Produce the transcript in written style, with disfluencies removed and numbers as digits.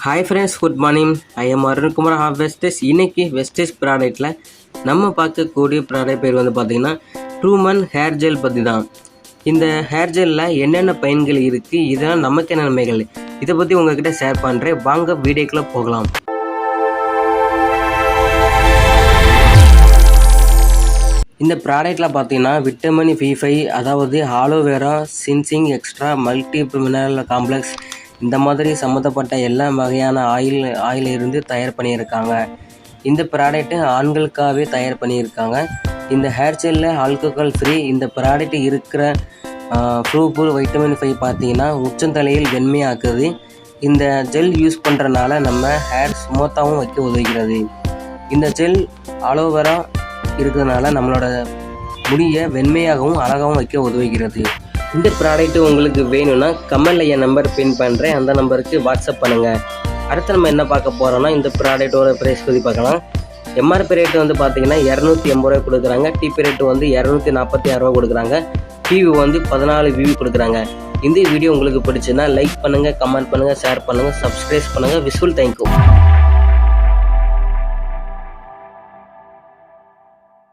Hi friends, good morning. I am Arunkumar of Vestige. இன்றைக்கி Vestige ப்ராடக்ட்டில் நம்ம பார்க்கக்கூடிய ப்ராடக்ட் பேர் வந்து பார்த்திங்கன்னா ட்ரூமன் ஹேர் ஜெல் பற்றி தான். இந்த ஹேர் ஜெல்லில் என்னென்ன பயன்கள் இருக்குது, இதெல்லாம் நமக்கு என்ன நன்மைகள், இதை பற்றி உங்கள்கிட்ட ஷேர் பண்ணுறேன். வாங்க வீடியோக்குள்ளே போகலாம். இந்த ப்ராடக்ட்டில் பார்த்தீங்கன்னா விட்டமின் B5, அதாவது aloe vera, ginseng extra, multi mineral complex, இந்த மாதிரி சம்மந்தப்பட்ட எல்லா வகையான ஆயில் இருந்து தயார் பண்ணியிருக்காங்க. இந்த ப்ராடக்ட்டு ஆண்களுக்காகவே தயார் பண்ணியிருக்காங்க. இந்த ஹேர் ஜெல்லில் ஆல்கஹால் ஃப்ரீ. இந்த ப்ராடக்ட் இருக்கிற ப்ரூஃபுல் வைட்டமின் 5 பார்த்தீங்கன்னா உச்சந்தலையில் வெண்மையாக்குது. இந்த ஜெல் யூஸ் பண்ணுறனால நம்ம ஹேர் ஸ்மூத்தாகவும் வைக்க உதவுகிறது. இந்த ஜெல் ஆலோவேரா இருக்கிறதுனால நம்மளோட முடியை வெண்மையாகவும் அழகாகவும் வைக்க உதவுகிறது. இந்த ப்ராடக்ட்டு உங்களுக்கு வேணும்னா கமெண்டில் என் நம்பர் பின் பண்ணுறேன், அந்த நம்பருக்கு வாட்ஸ்அப் பண்ணுங்கள். அடுத்து நம்ம என்ன பார்க்க போகிறோன்னா இந்த ப்ராடக்ட்டோட ப்ரைஸ் பற்றி பார்க்கலாம். எம்ஆர்பி ரேட்டு வந்து பார்த்திங்கன்னா 280 ரூபா கொடுக்குறாங்க. டிபி ரேட்டு வந்து 246 ரூபா கொடுக்குறாங்க. டிவி வந்து 14 விவி கொடுக்குறாங்க. இந்த வீடியோ உங்களுக்கு பிடிச்சுன்னா லைக் பண்ணுங்கள், கமெண்ட் பண்ணுங்கள், ஷேர் பண்ணுங்கள், சப்ஸ்கிரைப் பண்ணுங்கள். Visual thank you.